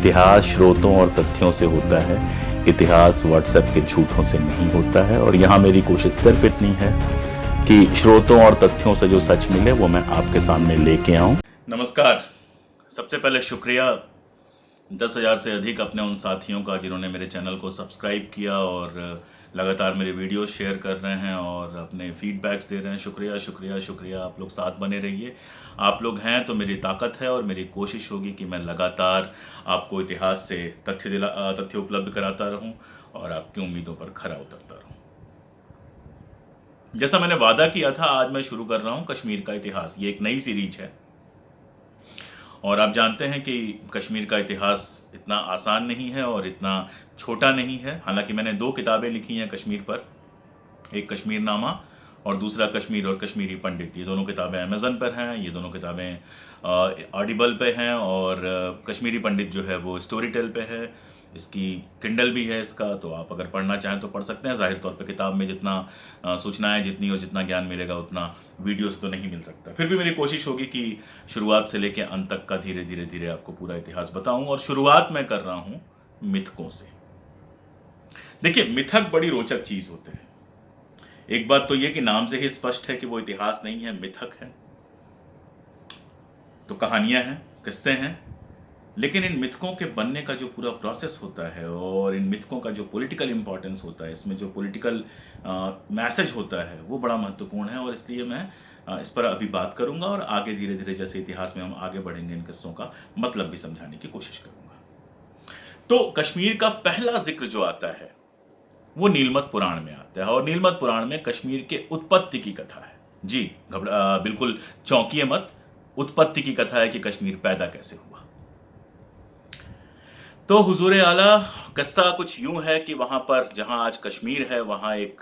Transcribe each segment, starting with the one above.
इतिहास स्रोतों और तथ्यों से होता है, इतिहास व्हाट्सएप के झूठों से नहीं होता है। और यहाँ मेरी कोशिश सिर्फ इतनी है कि स्रोतों और तथ्यों से जो सच मिले वो मैं आपके सामने लेके आऊं। नमस्कार। सबसे पहले शुक्रिया 10,000 से अधिक अपने उन साथियों का जिन्होंने मेरे चैनल को सब्सक्राइब किया और लगातार मेरे वीडियो शेयर कर रहे हैं और अपने फीडबैक्स दे रहे हैं। शुक्रिया शुक्रिया शुक्रिया। आप लोग साथ बने रहिए। आप लोग हैं तो मेरी ताकत है और मेरी कोशिश होगी कि मैं लगातार आपको इतिहास से तथ्य उपलब्ध कराता रहूं और आपकी उम्मीदों पर खरा उतरता रहूं। जैसा मैंने वादा किया था, आज मैं शुरू कर रहा हूं कश्मीर का इतिहास। ये एक नई सीरीज है और आप जानते हैं कि कश्मीर का इतिहास इतना आसान नहीं है और इतना छोटा नहीं है। हालांकि मैंने 2 किताबें लिखी हैं कश्मीर पर, एक कश्मीर नामा और दूसरा कश्मीर और कश्मीरी पंडित। ये दोनों किताबें अमेज़न पर हैं, ये दोनों किताबें ऑडिबल पे हैं और कश्मीरी पंडित जो है वो स्टोरी टेल पे है। इसकी किंडल भी है इसका, तो आप अगर पढ़ना चाहें तो पढ़ सकते हैं। ज़ाहिर तौर पे किताब में जितना सूचनाएं जितनी और जितना ज्ञान मिलेगा उतना वीडियो से तो नहीं मिल सकता। फिर भी मेरी कोशिश होगी कि शुरुआत से लेकर अंत तक का धीरे धीरे धीरे आपको पूरा इतिहास बताऊं। और शुरुआत मैं कर रहा हूं मिथकों से। देखिए, मिथक बड़ी रोचक चीज होते हैं। एक बात तो यह कि नाम से ही स्पष्ट है कि वो इतिहास नहीं है, मिथक है। तो कहानियां हैं, किस्से हैं, लेकिन इन मिथकों के बनने का जो पूरा प्रोसेस होता है और इन मिथकों का जो पॉलिटिकल इंपॉर्टेंस होता है, इसमें जो पॉलिटिकल मैसेज होता है वो बड़ा महत्वपूर्ण है। और इसलिए मैं इस पर अभी बात करूंगा और आगे धीरे धीरे जैसे इतिहास में हम आगे बढ़ेंगे इन किस्सों का मतलब भी समझाने की कोशिश करूंगा। तो कश्मीर का पहला जिक्र जो आता है वो नीलमत पुराण में आता है और नीलमत पुराण में कश्मीर के उत्पत्ति की कथा है। जी, बिल्कुल चौंकिए मत। उत्पत्ति की कथा है कि कश्मीर पैदा कैसे हुआ। तो हुजूर आला किस्सा कुछ यूं है कि वहां पर जहां आज कश्मीर है वहां एक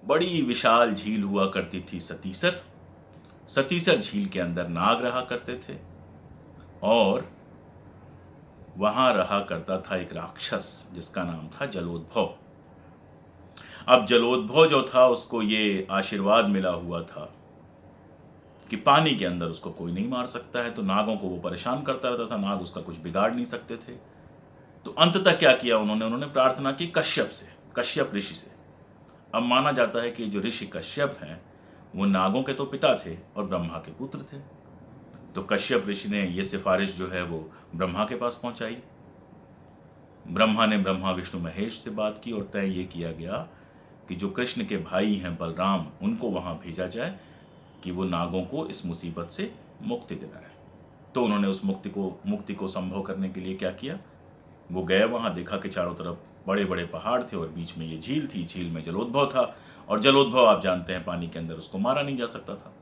बड़ी विशाल झील हुआ करती थी, सतीसर। सतीसर झील के अंदर नाग रहा करते थे और वहां रहा करता था एक राक्षस जिसका नाम था जलोद्भव। अब जलोद्भव जो था उसको ये आशीर्वाद मिला हुआ था कि पानी के अंदर उसको कोई नहीं मार सकता है, तो नागों को वो परेशान करता रहता था। नाग उसका कुछ बिगाड़ नहीं सकते थे। तो अंततः क्या किया उन्होंने प्रार्थना की कश्यप से, कश्यप ऋषि से। अब माना जाता है कि जो ऋषि कश्यप हैं वो नागों के तो पिता थे और ब्रह्मा के पुत्र थे। तो कश्यप ऋषि ने ये सिफारिश जो है वो ब्रह्मा के पास पहुंचाई। ब्रह्मा ने ब्रह्मा विष्णु महेश से बात की और तय ये किया गया कि जो कृष्ण के भाई हैं बलराम, उनको वहां भेजा जाए कि वो नागों को इस मुसीबत से मुक्ति दिलाए। तो उन्होंने उस मुक्ति को संभव करने के लिए क्या किया, वो गए वहां, देखा कि चारों तरफ बड़े बड़े पहाड़ थे और बीच में ये झील थी। झील में जलोद्भव था और जलोद्भव आप जानते हैं पानी के अंदर उसको मारा नहीं जा सकता था।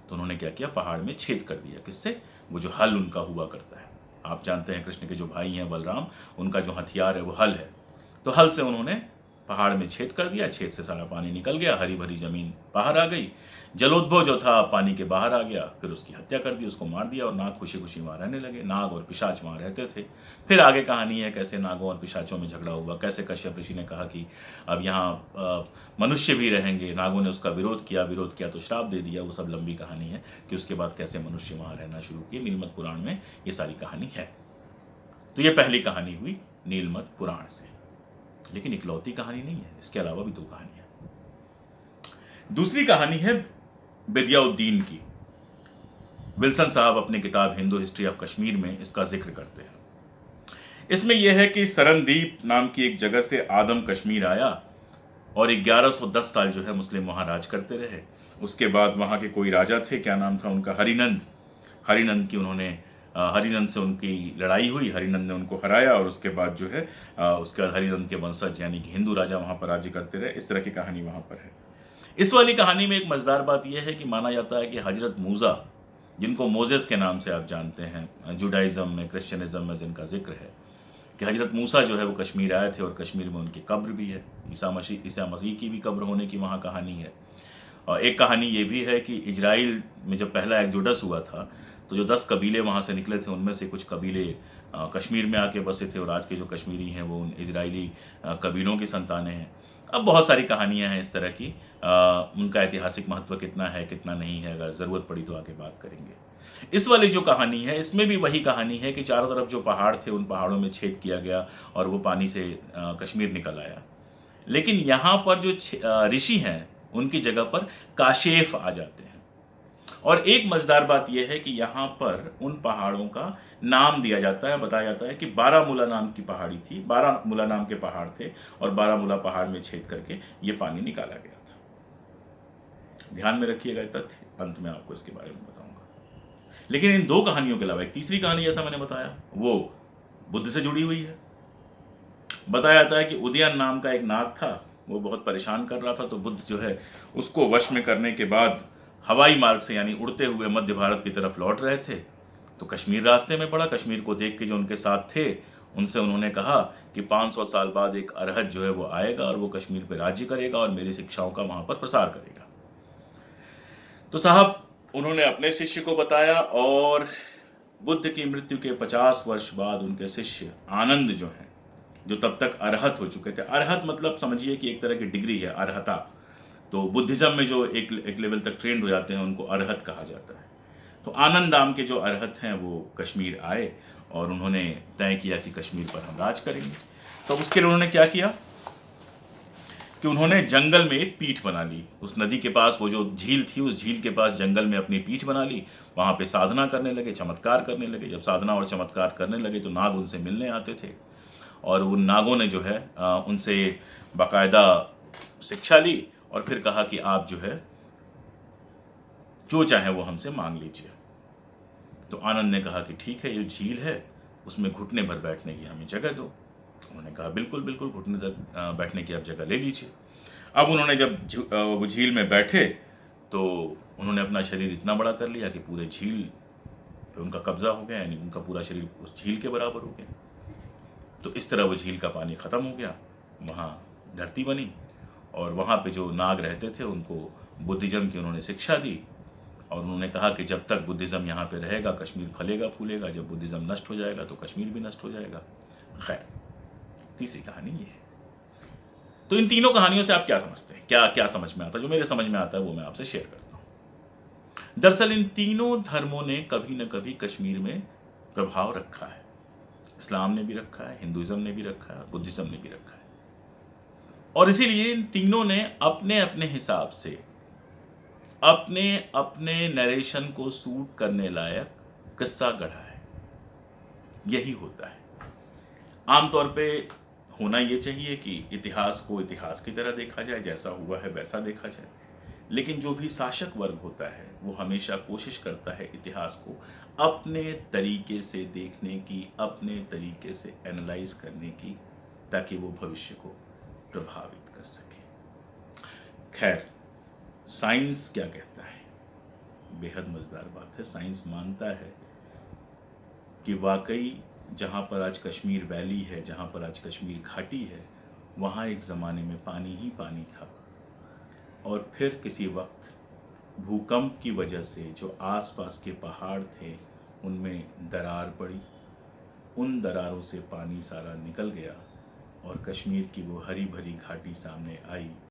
तो उन्होंने क्या किया, पहाड़ में छेद कर दिया। किससे? वो जो हल उनका हुआ करता है। आप जानते हैं कृष्ण के जो भाई हैं बलराम, उनका जो हथियार है वो हल है। तो हल से उन्होंने पहाड़ में छेद कर दिया। छेद से सारा पानी निकल गया, हरी भरी जमीन बाहर आ गई। जलोद्भव जो था पानी के बाहर आ गया, फिर उसकी हत्या कर दी, उसको मार दिया और नाग खुशी खुशी वहां रहने लगे। नाग और पिशाच वहां रहते थे। फिर आगे कहानी है कैसे नागों और पिशाचों में झगड़ा हुआ, कैसे कश्यप ऋषि ने कहा कि अब यहाँ मनुष्य भी रहेंगे। नागों ने उसका विरोध किया तो श्राप दे दिया। वो सब लंबी कहानी है कि उसके बाद कैसे मनुष्य वहां रहना शुरू किए। नीलमत पुराण में ये सारी कहानी है। तो ये पहली कहानी हुई नीलमत पुराण से, लेकिन इकलौती कहानी नहीं है, इसके अलावा भी 2 कहानियां। दूसरी कहानी है बेदियाउद्दीन की। विल्सन साहब अपनी किताब हिंदू हिस्ट्री ऑफ कश्मीर में इसका जिक्र करते हैं। इसमें यह है कि सरनदीप नाम की एक जगह से आदम कश्मीर आया और 1110 साल जो है मुस्लिम वहां राज करते रहे। उसके बाद वहां के कोई राजा थे, क्या नाम था उनका, हरिनंद। हरिनंद से उनकी लड़ाई हुई, हरिनंद ने उनको हराया और उसके बाद जो है उसके बाद हरिनंद के वंशज यानी कि हिंदू राजा वहां पर राज्य करते रहे। इस तरह की कहानी वहां पर है। इस वाली कहानी में एक मजेदार बात यह है कि माना जाता है कि हजरत मूसा, जिनको मोजेस के नाम से आप जानते हैं, जुडाइज्म में, क्रिश्चियनिज्म में जिनका जिक्र है, कि हजरत मूसा जो है वो कश्मीर आए थे और कश्मीर में उनकी कब्र भी है। ईसा मसीह की भी कब्र होने की वहाँ कहानी है। और एक कहानी ये भी है कि इजराइल में जब पहला एक्सोडस हुआ था तो जो 10 कबीले वहाँ से निकले थे उनमें से कुछ कबीले कश्मीर में आके बसे थे और आज के जो कश्मीरी हैं वो उन इजरायली कबीलों की संतानें हैं। अब बहुत सारी कहानियाँ हैं इस तरह की। उनका ऐतिहासिक महत्व कितना है, कितना नहीं है, अगर ज़रूरत पड़ी तो आगे बात करेंगे। इस वाली जो कहानी है, इसमें भी वही कहानी है कि चारों तरफ जो पहाड़ थे, उन पहाड़ों में छेद किया गया और वो पानी से कश्मीर निकल आया। लेकिन यहाँ पर जो ऋषि हैं, उनकी जगह पर काशेफ़ आ जाते हैं। और एक मज़ेदार बात ये है कि यहाँ पर उन पहाड़ों का नाम दिया जाता है, बताया जाता है कि बारामूला नाम की पहाड़ी थी, बारामूला नाम के पहाड़ थे और बारामूला पहाड़ में छेद करके ये पानी निकाला गया था। ध्यान में रखिएगा ये तथ्य, अंत में आपको इसके बारे में बताऊंगा। लेकिन इन दो कहानियों के अलावा एक तीसरी कहानी, जैसा मैंने बताया, वो बुद्ध से जुड़ी हुई है। बताया जाता है कि उदयन नाम का एक नाग था, वो बहुत परेशान कर रहा था, तो बुद्ध जो है उसको वश में करने के बाद हवाई मार्ग से, यानी उड़ते हुए मध्य भारत की तरफ लौट रहे थे, तो कश्मीर रास्ते में पड़ा। कश्मीर को देख के जो उनके साथ थे, उनसे उन्होंने कहा कि 500 साल बाद एक अरहत जो है वो आएगा और वो कश्मीर पे राज्य करेगा और मेरी शिक्षाओं का वहां पर प्रसार करेगा। तो साहब, उन्होंने अपने शिष्य को बताया और बुद्ध की मृत्यु के 50 वर्ष बाद उनके शिष्य आनंद जो हैं, जो तब तक अरहत हो चुके थे, अरहत मतलब समझिए कि एक तरह की डिग्री है, अरहता। तो बुद्धिज्म में जो एक लेवल तक ट्रेंड हो जाते हैं, उनको अरहत कहा जाता है। तो आनंद नाम के जो अरहत हैं, वो कश्मीर आए और उन्होंने तय किया कि कश्मीर पर हम राज करेंगे। तो उसके लिए उन्होंने क्या किया कि उन्होंने जंगल में एक पीठ बना ली। उस नदी के पास वो जो झील थी, उस झील के पास जंगल में अपनी पीठ बना ली। वहाँ पे साधना करने लगे, चमत्कार करने लगे। जब साधना और चमत्कार करने लगे तो नाग उनसे मिलने आते थे और उन नागों ने जो है उनसे बाकायदा शिक्षा ली और फिर कहा कि आप जो है जो चाहे वो हमसे मांग लीजिए। तो आनंद ने कहा कि ठीक है, ये झील है, उसमें घुटने भर बैठने की हमें जगह दो। उन्होंने कहा बिल्कुल बिल्कुल, घुटने तक बैठने की आप जगह ले लीजिए। अब उन्होंने जब वो झील में बैठे तो उन्होंने अपना शरीर इतना बड़ा कर लिया कि पूरे झील पे उनका कब्जा हो गया, यानी उनका पूरा शरीर उस झील के बराबर हो गया। तो इस तरह वो झील का पानी ख़त्म हो गया, वहाँ धरती बनी और वहाँ पे जो नाग रहते थे उनको बुद्धिज़्म की उन्होंने शिक्षा दी और उन्होंने कहा कि जब तक बुद्धिज़्म यहाँ पे रहेगा कश्मीर फलेगा फूलेगा, जब बुद्धिज़्म नष्ट हो जाएगा तो कश्मीर भी नष्ट हो जाएगा। खैर, तीसरी कहानी ये है। तो इन तीनों कहानियों से आप क्या समझते हैं, क्या क्या समझ में आता है? जो मेरे समझ में आता है वो मैं आपसे शेयर करता हूँ। दरअसल इन तीनों धर्मों ने कभी न कभी कश्मीर में प्रभाव रखा है। इस्लाम ने भी रखा है, हिंदुइज्म ने भी रखा है, बुद्धिज्म ने भी रखा है। और इसीलिए इन तीनों ने अपने अपने हिसाब से अपने अपने नरेशन को सूट करने लायक किस्सा गढ़ा है। यही होता है। आमतौर पे होना ये चाहिए कि इतिहास को इतिहास की तरह देखा जाए, जैसा हुआ है वैसा देखा जाए। लेकिन जो भी शासक वर्ग होता है वो हमेशा कोशिश करता है इतिहास को अपने तरीके से देखने की, अपने तरीके से एनालाइज करने की, ताकि वो भविष्य को प्रभावित कर सके। खैर, साइंस क्या कहता है? बेहद मजेदार बात है। साइंस मानता है कि वाकई जहाँ पर आज कश्मीर वैली है, जहाँ पर आज कश्मीर घाटी है, वहाँ एक ज़माने में पानी ही पानी था और फिर किसी वक्त भूकंप की वजह से जो आसपास के पहाड़ थे उनमें दरार पड़ी, उन दरारों से पानी सारा निकल गया और कश्मीर की वो हरी भरी घाटी सामने आई।